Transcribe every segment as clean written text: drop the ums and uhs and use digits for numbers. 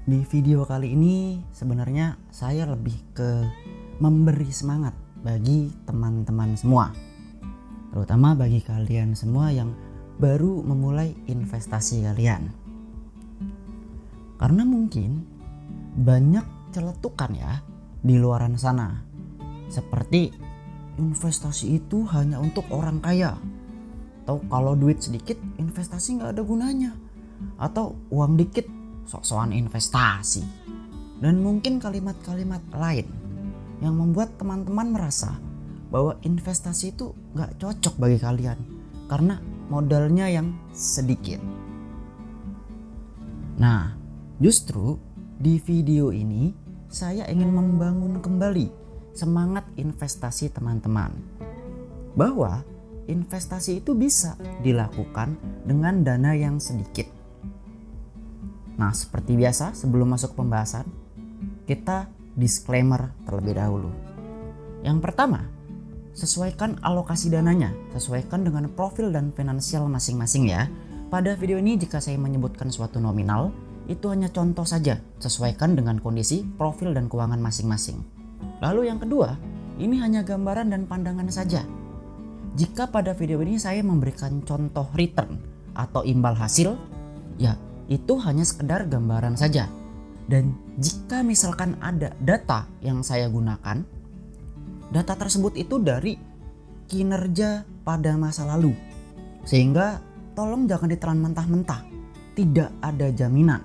Di video kali ini sebenarnya saya lebih ke memberi semangat bagi teman-teman semua, terutama bagi kalian semua yang baru memulai investasi kalian. Karena mungkin banyak celetukan ya di luaran sana, seperti investasi itu hanya untuk orang kaya, atau kalau duit sedikit investasi nggak ada gunanya, atau uang dikit sok-sokan investasi, dan mungkin kalimat-kalimat lain yang membuat teman-teman merasa bahwa investasi itu gak cocok bagi kalian karena modalnya yang sedikit. Nah, justru di video ini saya ingin membangun kembali semangat investasi teman-teman, bahwa investasi itu bisa dilakukan dengan dana yang sedikit. Nah, seperti biasa sebelum masuk pembahasan, kita disclaimer terlebih dahulu. Yang pertama, sesuaikan alokasi dananya, sesuaikan dengan profil dan finansial masing-masing ya. Pada video ini jika saya menyebutkan suatu nominal, itu hanya contoh saja, sesuaikan dengan kondisi, profil dan keuangan masing-masing. Lalu yang kedua, ini hanya gambaran dan pandangan saja. Jika pada video ini saya memberikan contoh return atau imbal hasil, ya itu hanya sekedar gambaran saja. Dan jika misalkan ada data yang saya gunakan, data tersebut itu dari kinerja pada masa lalu, sehingga tolong jangan ditelan mentah-mentah. Tidak ada jaminan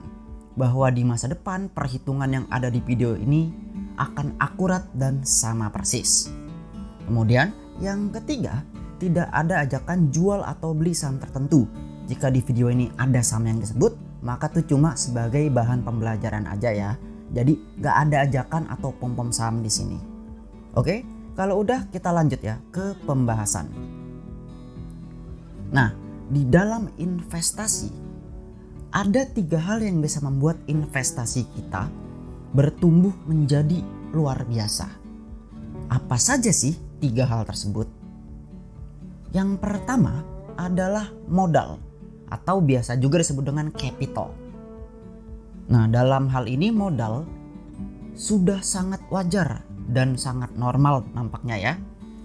bahwa di masa depan perhitungan yang ada di video ini akan akurat dan sama persis. Kemudian yang ketiga, tidak ada ajakan jual atau beli saham tertentu. Jika di video ini ada saham yang disebut, maka itu cuma sebagai bahan pembelajaran aja ya. Jadi gak ada ajakan atau pom-pom saham di sini. Oke, kalau udah kita lanjut ya ke pembahasan. Nah, di dalam investasi ada 3 hal yang bisa membuat investasi kita bertumbuh menjadi luar biasa. Apa saja sih 3 hal tersebut? Yang pertama adalah modal, atau biasa juga disebut dengan capital. Nah, dalam hal ini modal sudah sangat wajar dan sangat normal nampaknya ya.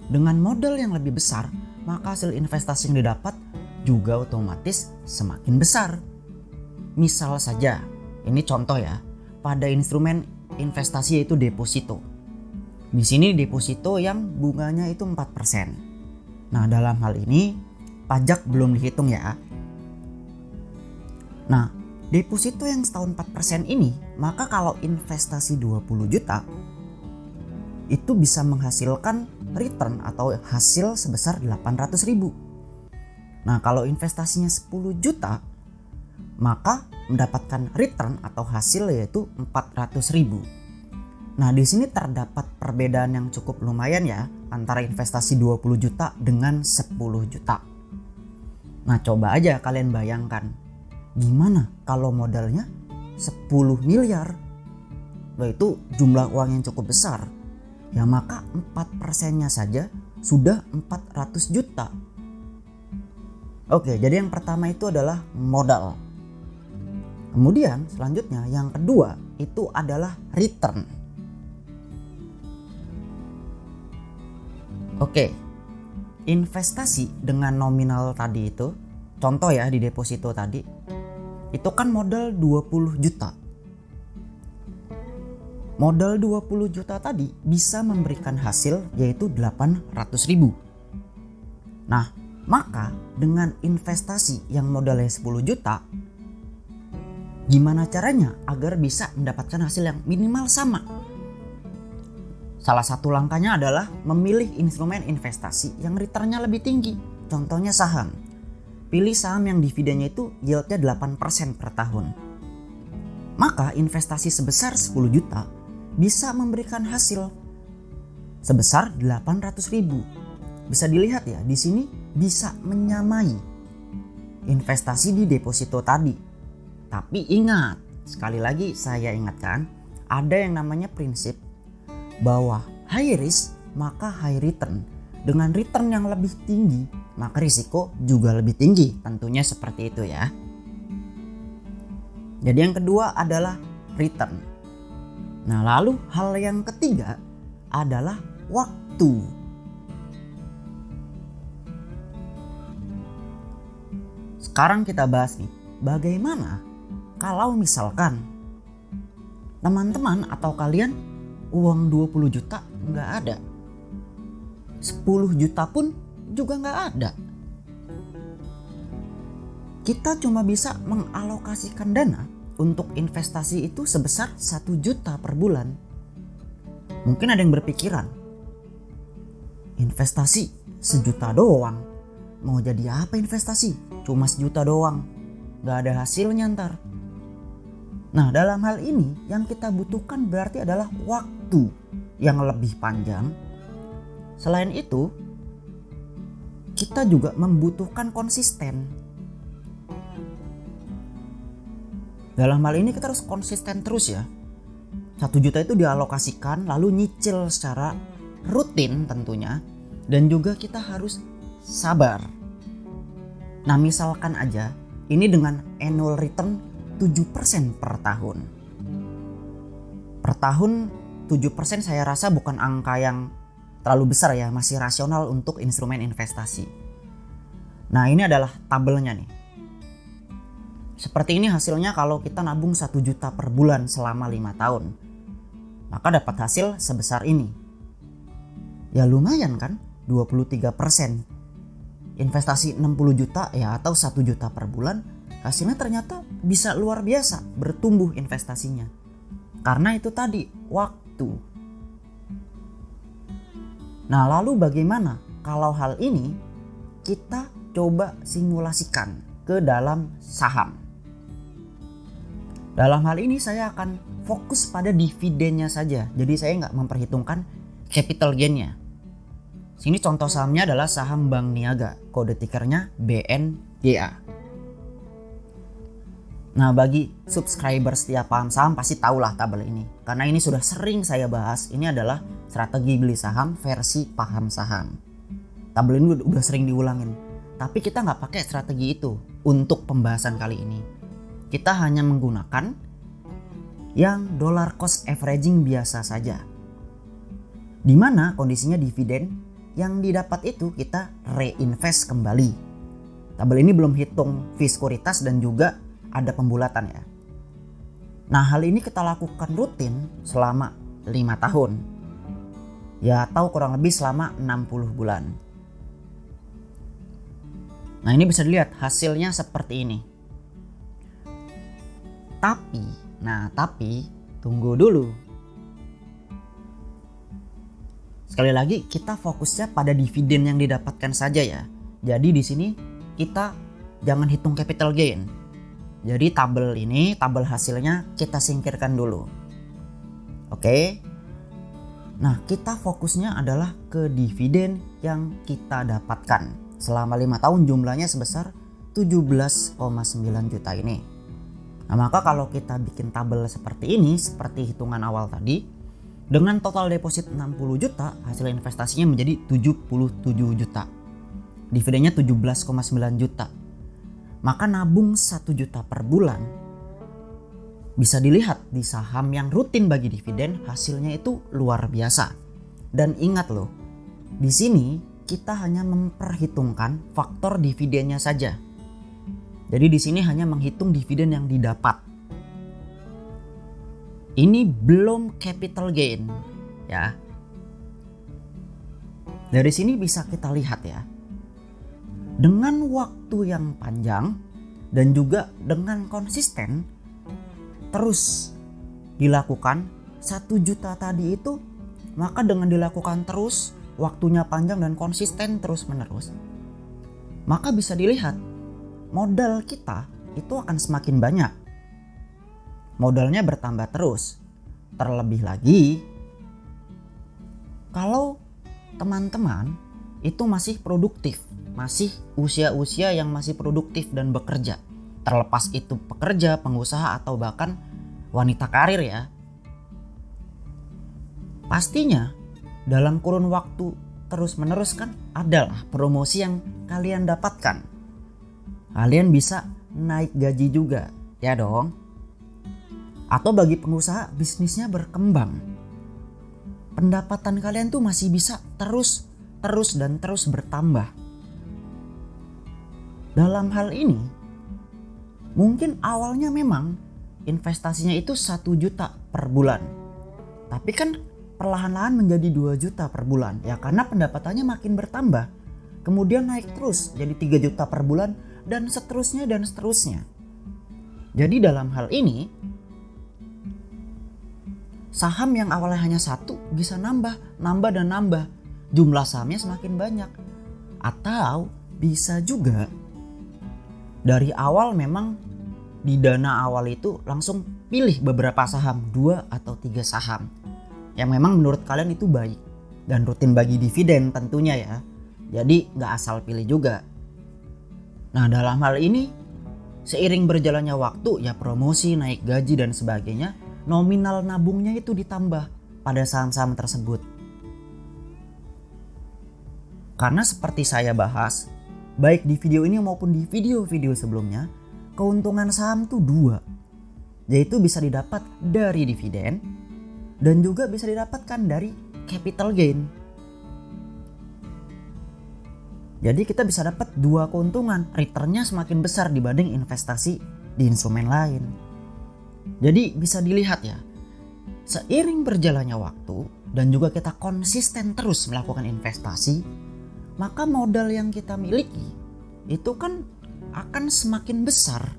Dengan modal yang lebih besar, maka hasil investasi yang didapat juga otomatis semakin besar. Misal saja, ini contoh ya, pada instrumen investasi yaitu deposito. Di sini deposito yang bunganya itu 4%. Nah, dalam hal ini pajak belum dihitung ya. Nah, deposito yang setahun 4% ini, maka kalau investasi 20 juta itu bisa menghasilkan return atau hasil sebesar 800.000. Nah, kalau investasinya 10 juta maka mendapatkan return atau hasil yaitu 400.000. Nah, di sini terdapat perbedaan yang cukup lumayan ya antara investasi 20 juta dengan 10 juta. Nah, coba aja kalian bayangkan, gimana kalau modalnya 10 miliar? Itu jumlah uang yang cukup besar. Ya maka 4%-nya saja sudah 400 juta. Oke, jadi yang pertama itu adalah modal. Kemudian selanjutnya yang kedua itu adalah return. Oke, investasi dengan nominal tadi itu, contoh ya di deposito tadi, itu kan modal 20 juta. Modal 20 juta tadi bisa memberikan hasil yaitu 800.000. Nah, maka dengan investasi yang modalnya 10 juta, gimana caranya agar bisa mendapatkan hasil yang minimal sama? Salah satu langkahnya adalah memilih instrumen investasi yang returnnya lebih tinggi. Contohnya saham. Pilih saham yang dividennya itu yieldnya 8% per tahun. Maka investasi sebesar 10 juta bisa memberikan hasil sebesar 800.000. Bisa dilihat ya, di sini bisa menyamai investasi di deposito tadi. Tapi ingat, sekali lagi saya ingatkan, ada yang namanya prinsip bahwa high risk maka high return. Dengan return yang lebih tinggi, maka risiko juga lebih tinggi. Tentunya seperti itu ya. Jadi yang kedua adalah return. Nah, lalu hal yang ketiga adalah waktu. Sekarang kita bahas nih, bagaimana kalau misalkan teman-teman atau kalian uang 20 juta nggak ada, 10 juta pun juga nggak ada. Kita cuma bisa mengalokasikan dana untuk investasi itu sebesar 1 juta per bulan. Mungkin ada yang berpikiran, investasi 1 juta doang, mau jadi apa investasi? Cuma 1 juta doang, gak ada hasilnya ntar. Nah, dalam hal ini yang kita butuhkan berarti adalah waktu yang lebih panjang. Selain itu, kita juga membutuhkan konsisten. Dalam hal ini kita harus konsisten terus ya. 1 juta itu dialokasikan lalu nyicil secara rutin tentunya. Dan juga kita harus sabar. Nah, misalkan aja ini dengan annual return 7% per tahun. Per tahun 7% saya rasa bukan angka yang terlalu besar ya. Masih rasional untuk instrumen investasi. Nah, ini adalah tabelnya nih. Seperti ini hasilnya kalau kita nabung 1 juta per bulan selama 5 tahun. Maka dapat hasil sebesar ini. Ya lumayan kan, 23%. Investasi 60 juta ya atau 1 juta per bulan, hasilnya ternyata bisa luar biasa bertumbuh investasinya. Karena itu tadi, waktu. Nah, lalu bagaimana kalau hal ini kita coba simulasikan ke dalam saham? Dalam hal ini saya akan fokus pada dividennya saja. Jadi saya nggak memperhitungkan capital gain-nya. Sini contoh sahamnya adalah saham Bank Niaga. Kode tikernya BNGA. Nah, bagi subscriber setiap paham saham pasti tahulah tabel ini. Karena ini sudah sering saya bahas. Ini adalah strategi beli saham versi paham saham. Tabel ini udah sering diulangin. Tapi kita nggak pakai strategi itu untuk pembahasan kali ini. Kita hanya menggunakan yang dollar cost averaging biasa saja. Di mana kondisinya dividen yang didapat itu kita reinvest kembali. Tabel ini belum hitung fee sekuritas dan juga ada pembulatan ya. Nah, hal ini kita lakukan rutin selama 5 tahun. Ya, atau kurang lebih selama 60 bulan. Nah, ini bisa dilihat hasilnya seperti ini. Tapi tunggu dulu. Sekali lagi kita fokusnya pada dividen yang didapatkan saja ya. Jadi di sini kita jangan hitung capital gain. Jadi tabel hasilnya kita singkirkan dulu. Oke. Nah, kita fokusnya adalah ke dividen yang kita dapatkan. Selama 5 tahun jumlahnya sebesar 17,9 juta ini. Nah, maka kalau kita bikin tabel seperti ini, seperti hitungan awal tadi, dengan total deposit 60 juta, hasil investasinya menjadi 77 juta. Dividennya 17,9 juta. Maka nabung 1 juta per bulan, bisa dilihat di saham yang rutin bagi dividen, hasilnya itu luar biasa. Dan ingat loh, di sini kita hanya memperhitungkan faktor dividennya saja. Jadi di sini hanya menghitung dividen yang didapat. Ini belum capital gain, ya. Dari sini bisa kita lihat ya. Dengan waktu yang panjang dan juga dengan konsisten terus dilakukan 1 juta tadi itu, maka dengan dilakukan terus, waktunya panjang dan konsisten terus menerus, maka bisa dilihat modal kita itu akan semakin banyak. Modalnya bertambah terus. Terlebih lagi kalau teman-teman itu masih produktif, masih usia-usia yang masih produktif dan bekerja. Terlepas itu pekerja, pengusaha atau bahkan wanita karir ya. Pastinya dalam kurun waktu terus menerus kan adalah promosi yang kalian dapatkan. Kalian bisa naik gaji juga, ya dong. Atau bagi pengusaha bisnisnya berkembang, pendapatan kalian tuh masih bisa terus bertambah. Dalam hal ini, mungkin awalnya memang investasinya itu 1 juta per bulan. Tapi kan perlahan-lahan menjadi 2 juta per bulan. Ya karena pendapatannya makin bertambah. Kemudian naik terus jadi 3 juta per bulan dan seterusnya. Jadi dalam hal ini, saham yang awalnya hanya 1 bisa nambah. Jumlah sahamnya semakin banyak. Atau bisa juga dari awal memang di dana awal itu langsung pilih beberapa saham, 2 atau 3 saham yang memang menurut kalian itu baik dan rutin bagi dividen tentunya ya. Jadi gak asal pilih juga. Nah dalam hal ini, seiring berjalannya waktu ya, promosi, naik gaji dan sebagainya, nominal nabungnya itu ditambah pada saham-saham tersebut. Karena seperti saya bahas, baik di video ini maupun di video-video sebelumnya, keuntungan saham tuh 2. Yaitu bisa didapat dari dividen dan juga bisa didapatkan dari capital gain. Jadi kita bisa dapat 2 keuntungan, returnnya semakin besar dibanding investasi di instrumen lain. Jadi bisa dilihat ya, seiring berjalannya waktu dan juga kita konsisten terus melakukan investasi, maka modal yang kita miliki itu kan akan semakin besar.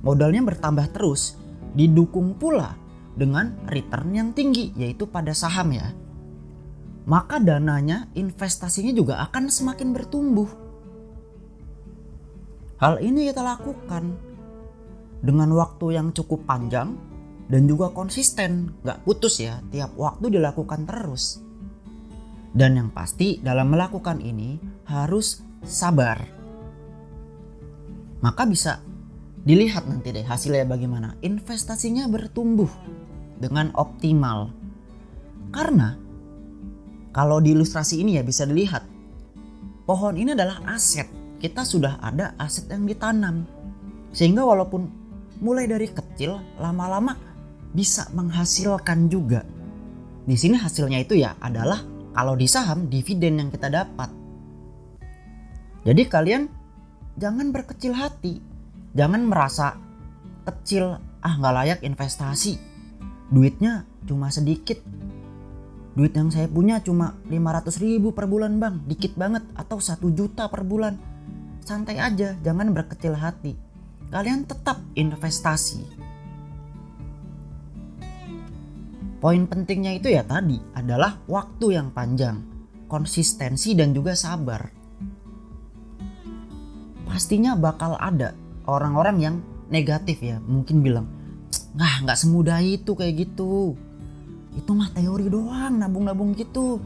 Modalnya bertambah terus, didukung pula dengan return yang tinggi, yaitu pada saham ya. Maka dananya, investasinya juga akan semakin bertumbuh. Hal ini kita lakukan dengan waktu yang cukup panjang dan juga konsisten, gak putus ya, tiap waktu dilakukan terus. Dan yang pasti dalam melakukan ini harus sabar. Maka bisa dilihat nanti deh hasilnya bagaimana. Investasinya bertumbuh dengan optimal. Karena kalau di ilustrasi ini ya bisa dilihat, pohon ini adalah aset. Kita sudah ada aset yang ditanam. Sehingga walaupun mulai dari kecil, lama-lama bisa menghasilkan juga. Di sini hasilnya itu ya adalah kalau di saham dividen yang kita dapat. Jadi kalian jangan berkecil hati. Jangan merasa kecil, gak layak investasi. Duitnya cuma sedikit. Duit yang saya punya cuma 500.000 per bulan bang, dikit banget. Atau 1 juta per bulan. Santai aja, jangan berkecil hati. Kalian tetap investasi. Poin pentingnya itu ya tadi adalah waktu yang panjang, konsistensi dan juga sabar. Pastinya bakal ada orang-orang yang negatif ya, mungkin bilang, nggak semudah itu kayak gitu. Itu mah teori doang, nabung-nabung gitu.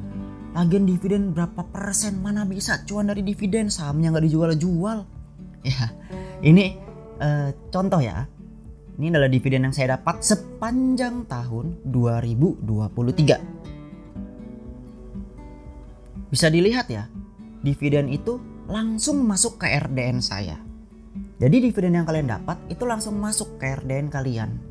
Lagian dividen berapa persen, mana bisa cuan dari dividen, sahamnya nggak dijual-jual. Ya, ini contoh ya. Ini adalah dividen yang saya dapat sepanjang tahun 2023. Bisa dilihat ya, dividen itu langsung masuk ke RDN saya. Jadi dividen yang kalian dapat itu langsung masuk ke RDN kalian.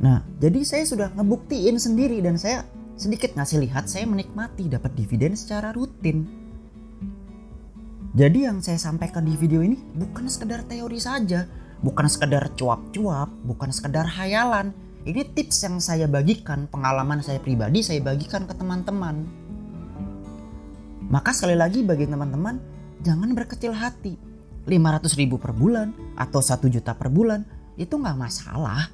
Nah, jadi saya sudah ngebuktiin sendiri dan saya sedikit ngasih lihat saya menikmati dapat dividen secara rutin. Jadi yang saya sampaikan di video ini bukan sekedar teori saja, bukan sekedar cuap-cuap, bukan sekedar hayalan. Ini tips yang saya bagikan, pengalaman saya pribadi saya bagikan ke teman-teman. Maka sekali lagi bagi teman-teman, jangan berkecil hati. 500.000 per bulan atau 1 juta per bulan itu gak masalah.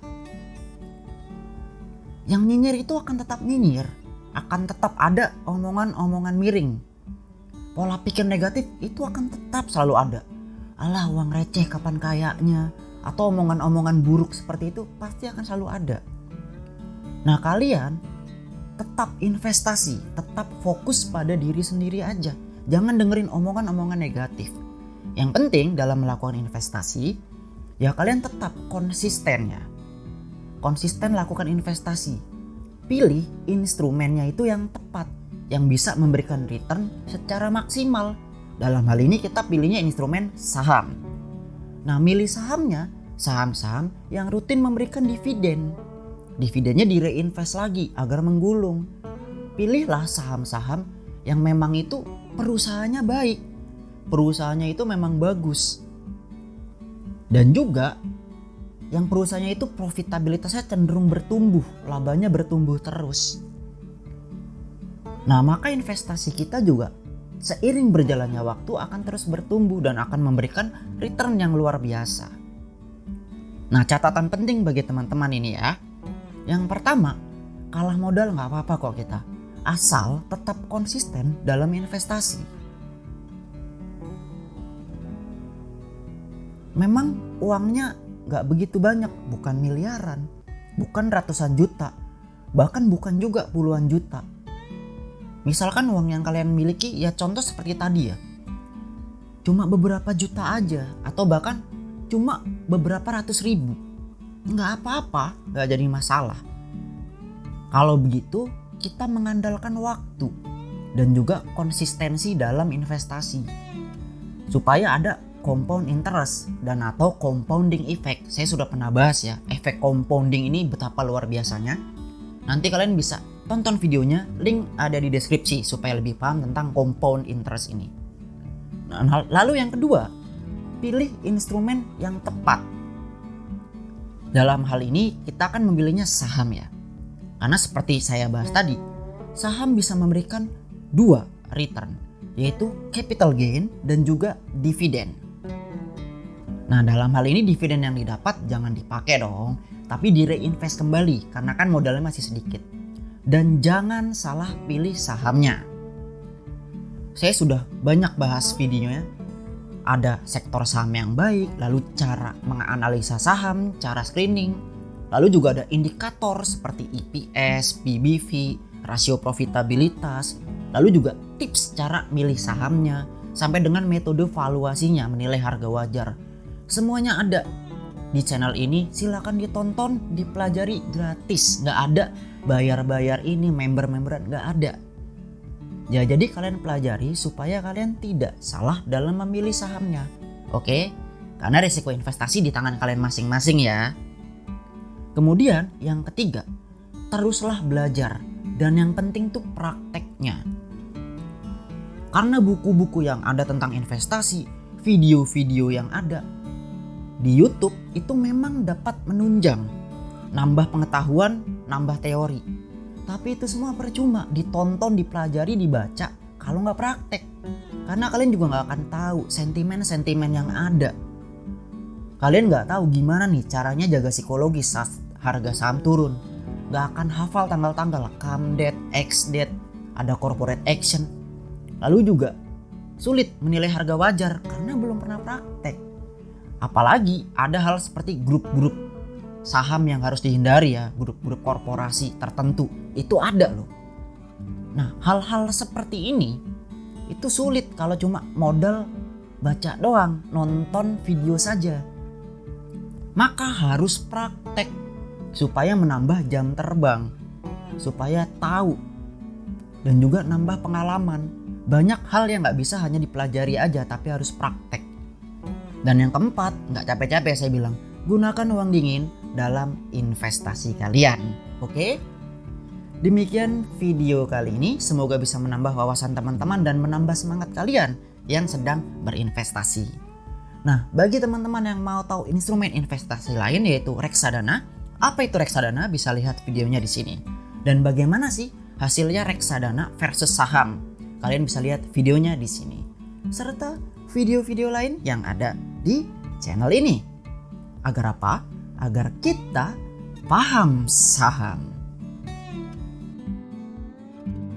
Yang nyinyir itu akan tetap nyinyir, akan tetap ada omongan-omongan miring. Pola pikir negatif itu akan tetap selalu ada. Alah, uang receh kapan kayaknya, atau omongan-omongan buruk seperti itu pasti akan selalu ada. Nah, kalian tetap investasi, tetap fokus pada diri sendiri aja. Jangan dengerin omongan-omongan negatif. Yang penting dalam melakukan investasi, ya kalian tetap konsisten ya. Konsisten lakukan investasi. Pilih instrumennya itu yang tepat, yang bisa memberikan return secara maksimal. Dalam hal ini kita pilihnya instrumen saham. Nah, milih sahamnya saham-saham yang rutin memberikan dividen. Dividennya direinvest lagi agar menggulung. Pilihlah saham-saham yang memang itu perusahaannya baik. Perusahaannya itu memang bagus. Dan juga yang perusahaannya itu profitabilitasnya cenderung bertumbuh, labanya bertumbuh terus. Nah, maka investasi kita juga seiring berjalannya waktu akan terus bertumbuh dan akan memberikan return yang luar biasa. Nah, catatan penting bagi teman-teman ini ya. Yang pertama, kalah modal nggak apa-apa kok kita, asal tetap konsisten dalam investasi. Memang uangnya nggak begitu banyak, bukan miliaran, bukan ratusan juta, bahkan bukan juga puluhan juta. Misalkan uang yang kalian miliki ya contoh seperti tadi ya, cuma beberapa juta aja atau bahkan cuma beberapa ratus ribu. Nggak apa-apa, nggak jadi masalah. Kalau begitu kita mengandalkan waktu dan juga konsistensi dalam investasi supaya ada compound interest dan atau compounding effect. Saya sudah pernah bahas ya, efek compounding ini betapa luar biasanya. Nanti kalian bisa tonton videonya, link ada di deskripsi supaya lebih paham tentang compound interest ini. Nah, lalu yang kedua, pilih instrumen yang tepat. Dalam hal ini kita akan memilihnya saham ya. Karena seperti saya bahas tadi, saham bisa memberikan dua return, yaitu capital gain dan juga dividen. Nah, dalam hal ini dividen yang didapat jangan dipakai dong, tapi direinvest kembali karena kan modalnya masih sedikit. Dan jangan salah pilih sahamnya. Saya sudah banyak bahas videonya. Ada sektor saham yang baik, lalu cara menganalisa saham, cara screening, lalu juga ada indikator seperti EPS, PBV, rasio profitabilitas, lalu juga tips cara milih sahamnya, sampai dengan metode valuasinya menilai harga wajar. Semuanya ada di channel ini, silakan ditonton, dipelajari gratis, nggak ada bayar-bayar ini, member-memberan, nggak ada. Ya, jadi kalian pelajari supaya kalian tidak salah dalam memilih sahamnya. Oke? Karena risiko investasi di tangan kalian masing-masing ya. Kemudian yang ketiga, teruslah belajar dan yang penting tuh prakteknya. Karena buku-buku yang ada tentang investasi, video-video yang ada di YouTube itu memang dapat menunjang, nambah pengetahuan, nambah teori. Tapi itu semua percuma, ditonton, dipelajari, dibaca kalau nggak praktek. Karena kalian juga nggak akan tahu sentimen-sentimen yang ada. Kalian nggak tahu gimana nih caranya jaga psikologis saat harga saham turun. Nggak akan hafal tanggal-tanggal, come date, ex date, ada corporate action. Lalu juga sulit menilai harga wajar karena belum pernah praktek. Apalagi ada hal seperti grup-grup saham yang harus dihindari ya, grup-grup korporasi tertentu itu ada loh. Nah, hal-hal seperti ini itu sulit kalau cuma modal baca doang, nonton video saja. Maka harus praktek supaya menambah jam terbang, supaya tahu dan juga nambah pengalaman. Banyak hal yang nggak bisa hanya dipelajari aja, tapi harus praktek. Dan yang keempat, nggak capek-capek saya bilang, gunakan uang dingin dalam investasi kalian. Oke? Demikian video kali ini, semoga bisa menambah wawasan teman-teman dan menambah semangat kalian yang sedang berinvestasi. Nah, bagi teman-teman yang mau tahu instrumen investasi lain yaitu reksadana, apa itu reksadana? Bisa lihat videonya di sini. Dan bagaimana sih hasilnya reksadana versus saham? Kalian bisa lihat videonya di sini. Serta video-video lain yang ada di channel ini. Agar apa? Agar kita paham saham.